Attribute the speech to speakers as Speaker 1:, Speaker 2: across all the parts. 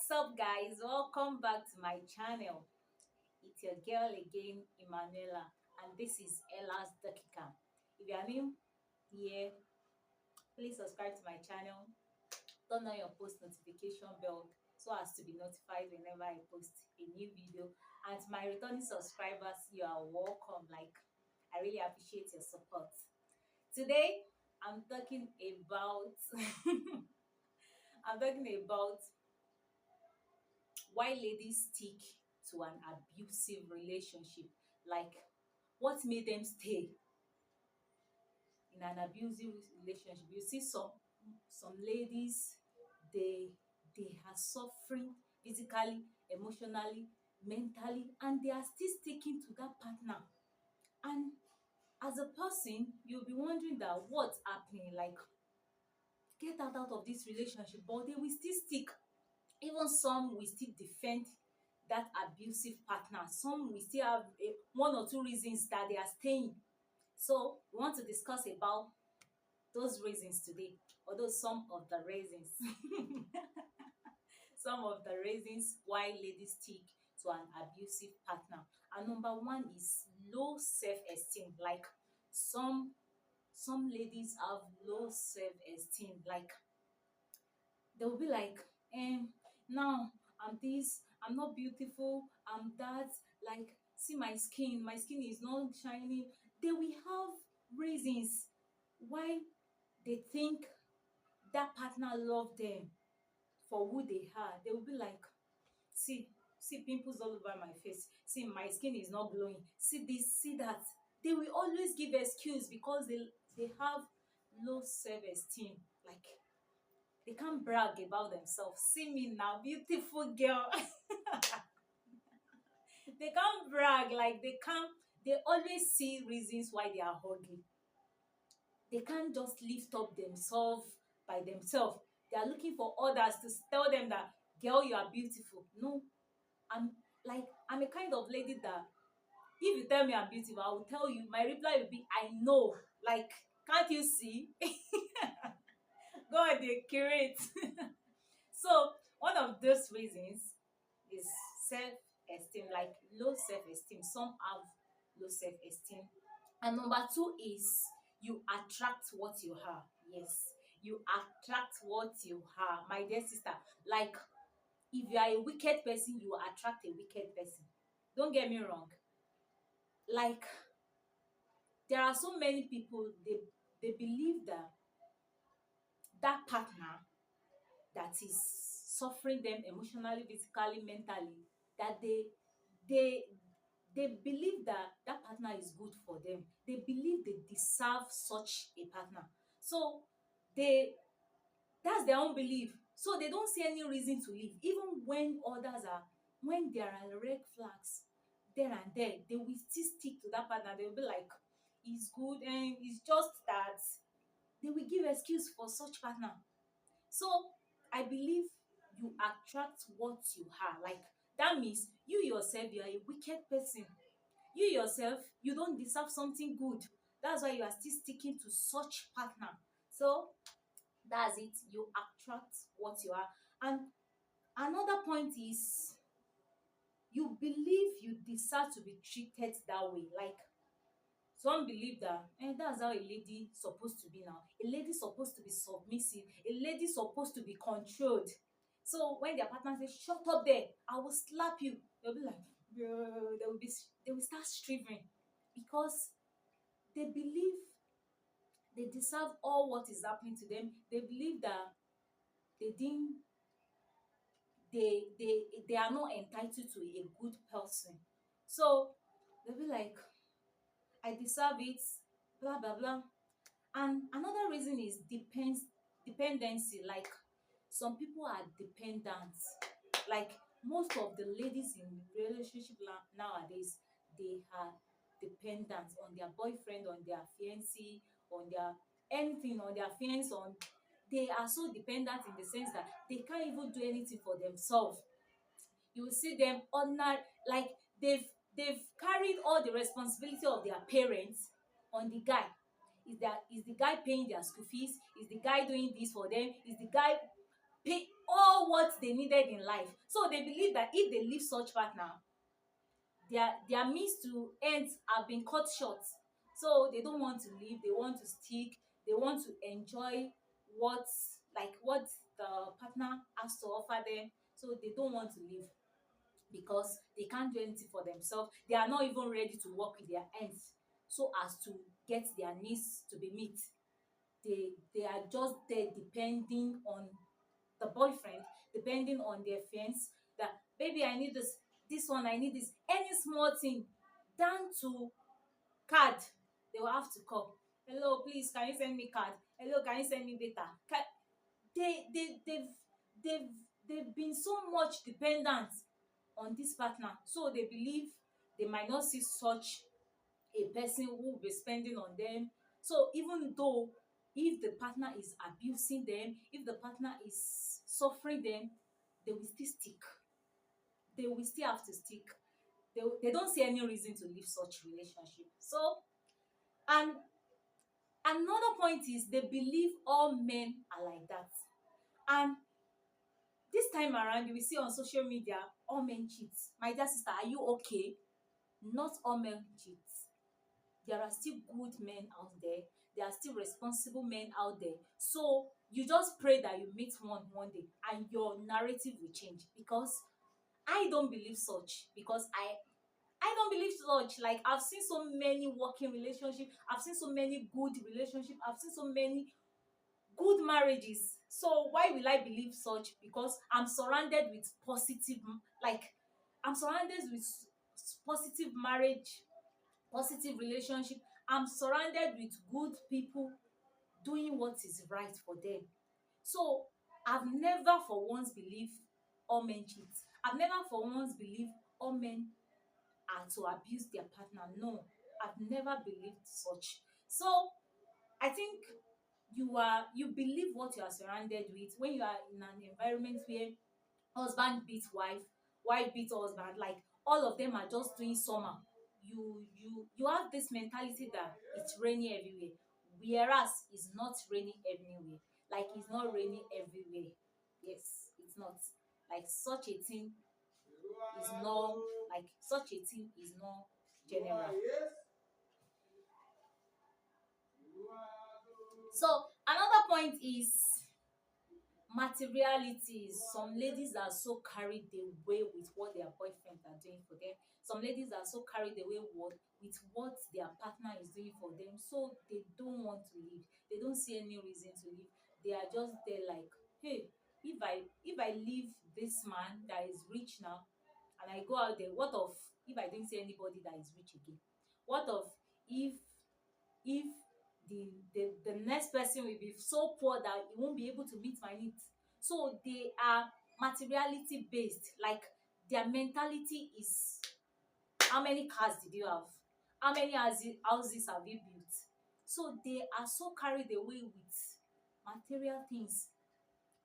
Speaker 1: What's up, guys? Welcome back to my channel. It's your girl again, Emanuela, and this is Ella's Dakika. If you are new here, please subscribe to my channel, turn on your post notification bell so as to be notified whenever I post a new video. And to my returning subscribers, you are welcome. I really appreciate your support. Today, I'm talking about I'm talking about why ladies stick to an abusive relationship. Like, what made them stay in an abusive relationship? You see some ladies, they they are suffering physically, emotionally, mentally, and they are still sticking to that partner. And as a person, you'll be wondering that what's happening, like, get out of this relationship, but they will still stick. Even some will still defend that abusive partner. Some will still have one or two reasons that they are staying. So we want to discuss about those reasons today, although some of the reasons some of the reasons why ladies stick to an abusive partner. And number one is low self-esteem. Like, some ladies have low self-esteem. Like, they'll be like, now I'm this, I'm not beautiful, I'm that, like, see my skin is not shiny. They will have reasons why they think that partner love them for who they are. They will be like, see see pimples all over my face, see my skin is not glowing, see this, see that. They will always give excuse because they have low self-esteem. Like, they can't brag about themselves. See me now, beautiful girl. They can't brag. Like, they always see reasons why they are ugly. They can't just lift up themselves by themselves. They are looking for others to tell them that, girl, you are beautiful. No, I'm a kind of lady that if you tell me I'm beautiful, I will tell you, my reply will be, I know. Like, can't you see? God, they curate. So one of those reasons is self-esteem, like low self-esteem. Some have low self-esteem. And number two is you attract what you are. Yes, you attract what you are, my dear sister. Like, if you are a wicked person, you attract a wicked person. Don't get me wrong. Like, there are so many people, they believe that that partner that is suffering them emotionally, physically, mentally, that they they believe that that partner is good for them. They believe they deserve such a partner. So they that's their own belief. So they don't see any reason to leave, even when there are red flags there and there. They will still stick to that partner. They will be like, it's good, and it's just that they will give excuse for such partner. So I believe you attract what you are. Like, that means you yourself, you are a wicked person. You yourself, you don't deserve something good. That's why you are still sticking to such partner. So that's it. You attract what you are. And another point is, you believe you deserve to be treated that way. Like, some believe that that's how a lady supposed to be now. A lady supposed to be submissive. A lady supposed to be controlled. So when their partner says, shut up there, I will slap you, they'll be like, "Yeah," they will start striving because they believe they deserve all what is happening to them. They believe that they didn't they are not entitled to a good person. So they'll be like, I deserve it, blah blah blah. And another reason is dependency. Like, some people are dependent. Like, most of the ladies in relationship nowadays, they are dependent on their boyfriend, on their fiancé, on their anything, on their fiance, on they are so dependent in the sense that they can't even do anything for themselves. You will see them ordinary, like, they've carried all the responsibility of their parents on the guy. Is the guy paying their school fees? Is the guy doing this for them? Is the guy pay all what they needed in life. So they believe that if they leave such partner, their means to end have been cut short. So they don't want to leave, they want to stick, they want to enjoy what what the partner has to offer them. So they don't want to leave because they can't do anything for themselves. They are not even ready to work with their hands so as to get their needs to be met. They are just there depending on the boyfriend, depending on their friends, that baby I need this one, I need this, any small thing, down to card. They will have to call, hello please can you send me card, hello can you send me data. They've they've been so much dependent on this partner, so they believe they might not see such a person who will be spending on them. So even though if the partner is abusing them, if the partner is suffering them, they will still stick. They will still have to stick. They don't see any reason to leave such relationship. So, and another point is they believe all men are like that. And this time around, you will see on social media, all men cheat. My dear sister, are you okay? Not all men cheat. There are still good men out there. There are still responsible men out there. So you just pray that you meet one day and your narrative will change, because I don't believe such, because I don't believe such. Like I've seen so many working relationships, I've seen so many good relationships, I've seen so many good marriages. So why will I believe such? Because I'm surrounded with positive, like I'm surrounded with positive marriage, positive relationship. I'm surrounded with good people doing what is right for them. So I've never for once believed all men cheat. I've never for once believed all men are to abuse their partner. No, I've never believed such. So I think you believe what you are surrounded with. When you are in an environment where husband beats wife, wife beats husband, like all of them are just doing summer, you have this mentality that it's raining everywhere, whereas it's not raining everywhere. Like it's not raining everywhere. Yes, it's not. Like such a thing is not, like such a thing is not general. So another point is materialities. Some ladies are so carried away with what their boyfriends are doing for them. Some ladies are so carried away with what their partner is doing for them, so they don't want to leave. They don't see any reason to leave. They are just there like, hey, if I leave this man that is rich now and I go out there, what of if I didn't see anybody that is rich again? What of if if the next person will be so poor that he won't be able to meet my needs? So they are materiality based. Like their mentality is, how many cars did you have, how many houses have you built? So they are so carried away with material things.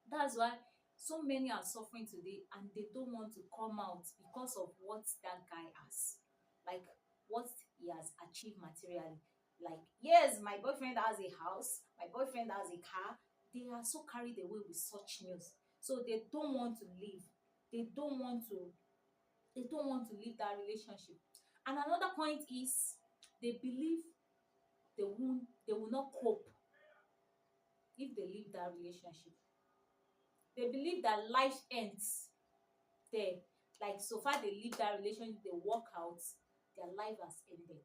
Speaker 1: That's why so many are suffering today and they don't want to come out because of what that guy has, like what he has achieved materially. Like, yes, my boyfriend has a house, my boyfriend has a car. They are so carried away with such news. So they don't want to leave. They don't want to leave that relationship. And another point is they believe they will not cope if they leave that relationship. They believe that life ends there. Like so far they leave that relationship, they work out, their life has ended.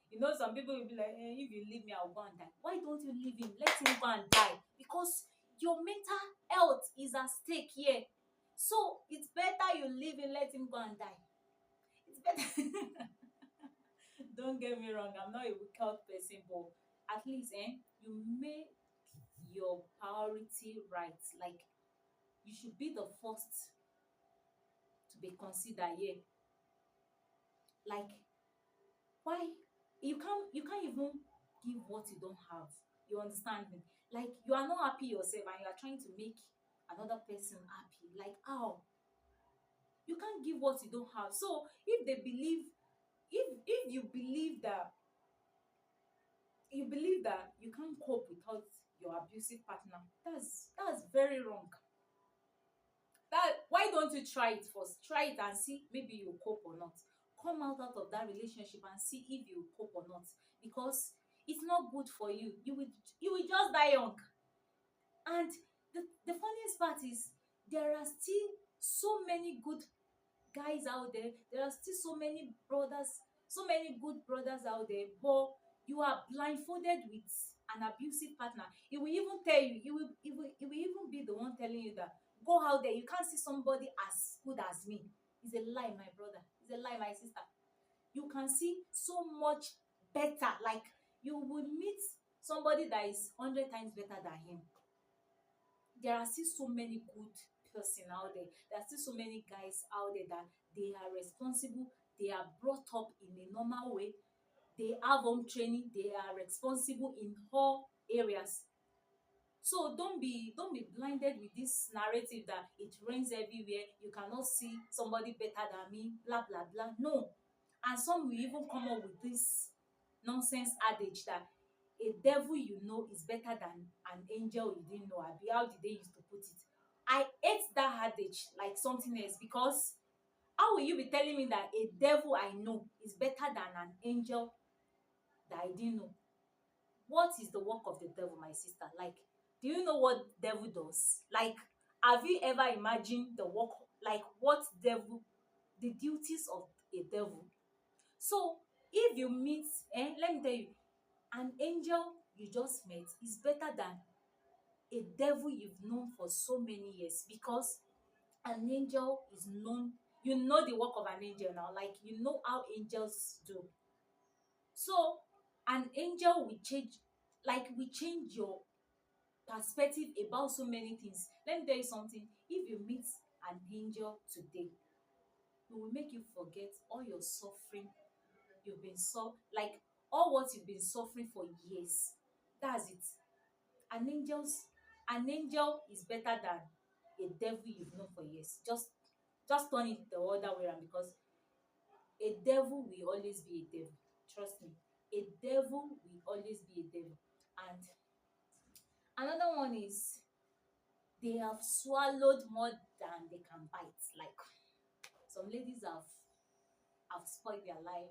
Speaker 1: You know, some people will be like, if you leave me, I'll go and die. Why don't you leave him? Let him go and die. Because your mental health is at stake here. So it's better you leave him, let him go and die. It's better. Don't get me wrong, I'm not a wicked person, but at least you make your priority right. Like you should be the first to be considered here. Like why you can't even give what you don't have. You understand me? Like you are not happy yourself and you are trying to make another person happy. Like how? You can't give what you don't have. So if they believe, if you believe that you can't cope without your abusive partner, that's very wrong. don't you try it first? Try it and see maybe you cope or not. Come out of that relationship and see if you cope or not, because it's not good for you. You will just die young. And the funniest part is there are still so many good guys out there. There are still so many good brothers out there, but you are blindfolded with an abusive partner. He will even tell you, he will even be the one telling you that go out there, you can't see somebody as good as me. It's a lie, my brother. It's a lie, my sister. You can see so much better. Like, you will meet somebody that is 100 times better than him. There are still so many good person out there. There are still so many guys out there that they are responsible. They are brought up in a normal way. They have home training. They are responsible in all areas. So don't be blinded with this narrative that it rains everywhere. You cannot see somebody better than me. Blah blah blah. No. And some will even come up with this nonsense adage that a devil you know is better than an angel you didn't know. Abi, how did they used to put it? I hate that adage like something else, because how will you be telling me that a devil I know is better than an angel that I didn't know? What is the work of the devil, my sister? Like, do you know what devil does? Like, have you ever imagined the work, like what devil, the duties of a devil? So if you meet, let me tell you, an angel you just met is better than a devil you've known for so many years, because an angel is known, you know the work of an angel now, like you know how angels do. So an angel will change, like will change your perspective about so many things. Let me tell you something. If you meet an angel today, it will make you forget all your suffering you've been like all what you've been suffering for years. That's it. An angel is better than a devil you've known for years. Just turn it the other way around, because a devil will always be a devil. Trust me. A devil will always be a devil. And another one is they have swallowed more than they can bite. Like, some ladies have spoiled their life,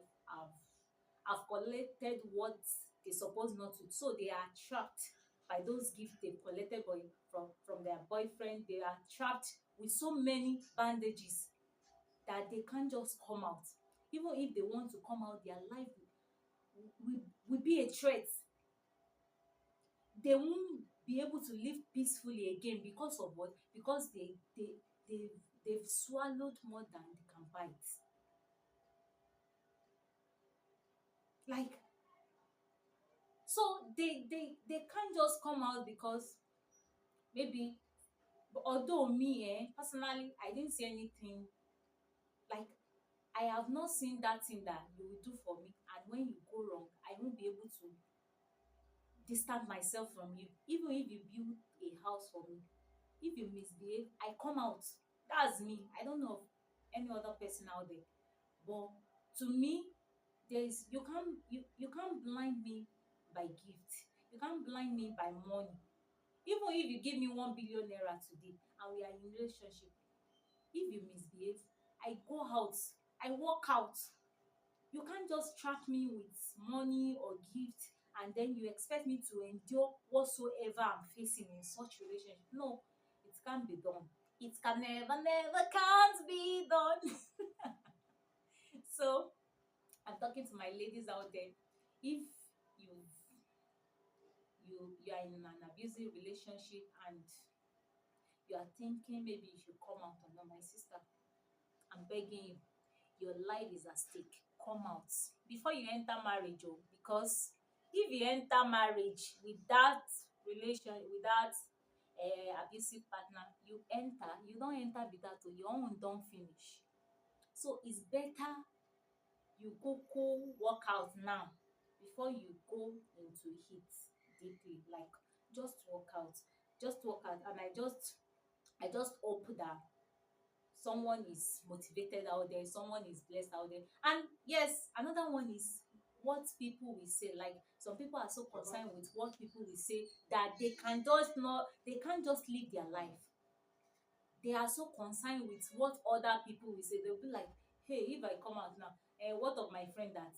Speaker 1: have collected what they supposed not to. So they are trapped by those gifts they've collected from their boyfriend. They are trapped with so many bandages that they can't just come out. Even if they want to come out, their life will be a threat. They won't be able to live peacefully again because of what? Because they've swallowed more than they can bite. Like, so they can't just come out, because maybe, although me, personally, I didn't see anything. Like, I have not seen that thing that you will do for me, and when you go wrong, I won't be able to distance myself from you. Even if you build a house for me, if you misbehave, I come out. That's me. I don't know of any other person out there. But to me, you can't blind me by gift. You can't blind me by money. Even if you give me 1 billion naira today and we are in relationship, if you misbehave, I go out, I walk out. You can't just trap me with money or gift and then you expect me to endure whatsoever I'm facing in such relationship. No, it can't be done. It can never can't be done. So I'm talking to my ladies out there. If you've you are in an abusive relationship and you are thinking maybe you should come out or not, my sister, I'm begging you, your life is at stake. Come out before you enter marriage, oh, because if you enter marriage with that with that abusive partner, you don't enter with that, oh, your own don't finish. So it's better you go work out now before you go into heat deeply. Like, just work out, and I just hope that someone is motivated out there, someone is blessed out there. And yes, another one is what people will say. Like, some people are so concerned with what people will say that they can't just live their life. they are so concerned with what other people will say. They'll be like, hey, if I come out now, what of my friend that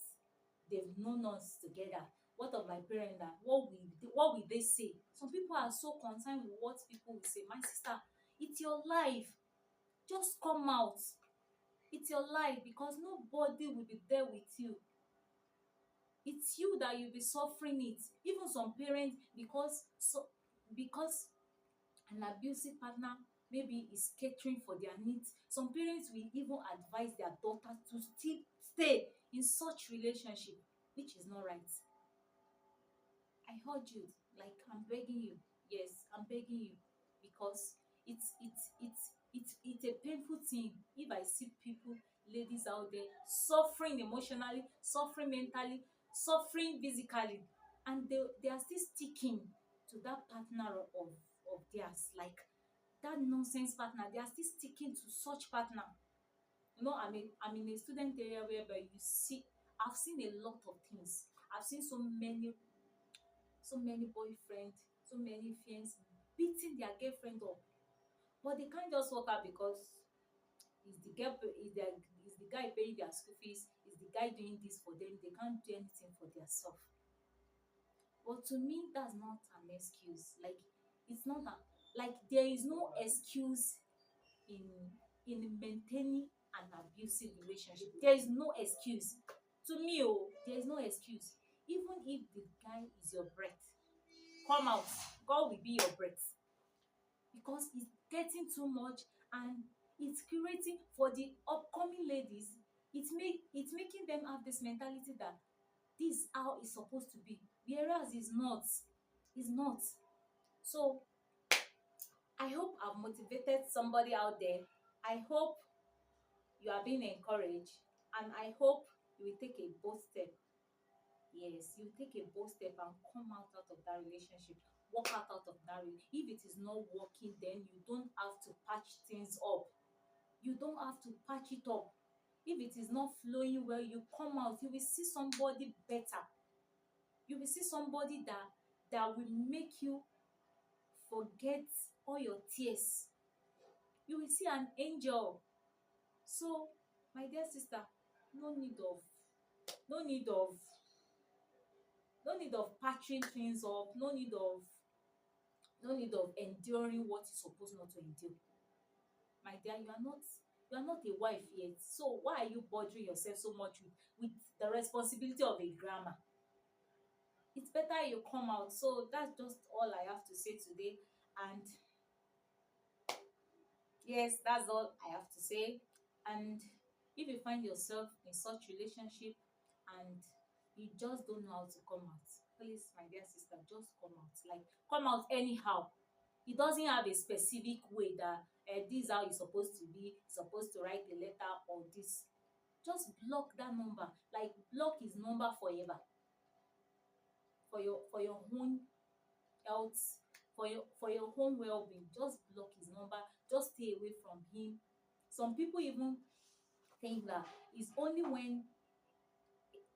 Speaker 1: they've known us together? What of my parent that what will they say? Some people are so concerned with what people will say. My sister, it's your life. Just come out. It's your life, because nobody will be there with you. It's you that you'll be suffering it. Even some parents, because an abusive partner maybe is catering for their needs, some parents will even advise their daughters to still stay in such relationship, which is not right. I urge you, like, I'm begging you. Yes, I'm begging you, because it's a painful thing if I see people, ladies out there, suffering emotionally, suffering mentally, suffering physically, and they are still sticking to that partner of theirs, like that nonsense partner. They are still sticking to such partner. I'm in a student area whereby you see, I've seen a lot of things. I've seen so many boyfriends, so many fiends beating their girlfriend up, but they can't just walk out because is the girl is the guy paying their school fees, is the guy doing this for them. They can't do anything for themselves. But to me, that's not an excuse. Like, it's not a, like, there is no excuse in maintaining an abusive relationship. There is no excuse. To me, oh, there is no excuse. Even if the guy is your breath, come out. God will be your breath, because it's getting too much, and it's creating for the upcoming ladies. It's making them have this mentality that this is how it's supposed to be, whereas it's not. So I hope I've motivated somebody out there. I hope you are being encouraged, and I hope you will take a bold step. Yes, you take a bold step and come out of that relationship. Walk out of that. If it is not working, then you don't have to patch things up. You don't have to patch it up. If it is not flowing well, you come out. You will see somebody better. You will see somebody that will make you forget all your tears. You will see an angel. So, my dear sister, no need of no need of no need of patching things up, no need of enduring what you're supposed not to endure. My dear, you are not a wife yet, so why are you bothering yourself so much with the responsibility of a grandma? It's better you come out. So that's just all I have to say today. And yes, that's all I have to say. And if you find yourself in such relationship and you just don't know how to come out, please, my dear sister, just come out. Like, come out anyhow. It doesn't have a specific way that this is how it's supposed to be. You're supposed to write a letter or this. Just block that number. Like, block his number forever, for your own health, for your own well-being. Just block his number. Just stay away from him. Some people even think that it's only when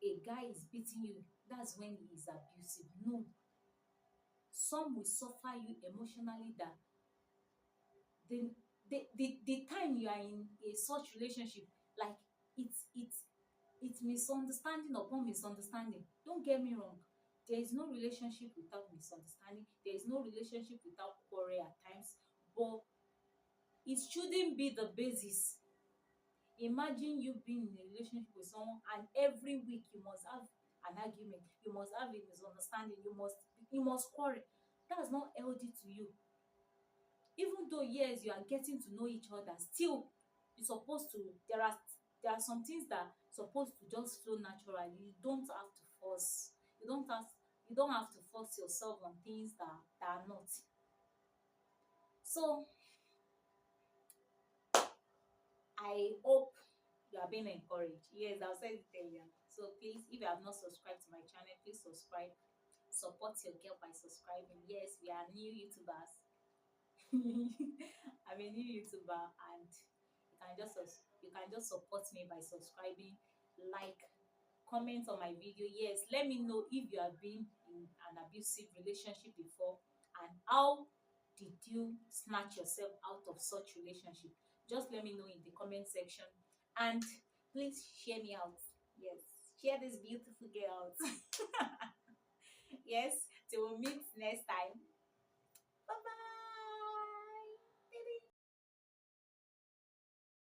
Speaker 1: a guy is beating you, that's when he is abusive. No, some will suffer you emotionally, that the the time you are in a such relationship, like, it's misunderstanding upon misunderstanding. Don't get me wrong, there is no relationship without misunderstanding. There is no relationship without quarrel at times, but it shouldn't be the basis. Imagine you being in a relationship with someone, and every week you must have an argument, you must have a misunderstanding, you must quarrel. That's not healthy to you. Even though, yes, you are getting to know each other, still you're supposed to there are some things that are supposed to just flow naturally. You don't have to force. You don't have to force yourself on things that are not. So I hope you are being encouraged. Yes, I'll say it earlier. So please, if you have not subscribed to my channel, please subscribe. Support your girl by subscribing. Yes, we are new YouTubers. I'm a new YouTuber, and you can just support me by subscribing, like, comment on my video. Yes, let me know if you have been in an abusive relationship before, and how did you snatch yourself out of such relationship? Just let me know in the comment section, and please share me out. Yes, share this beautiful girl out. Yes, till we meet next time.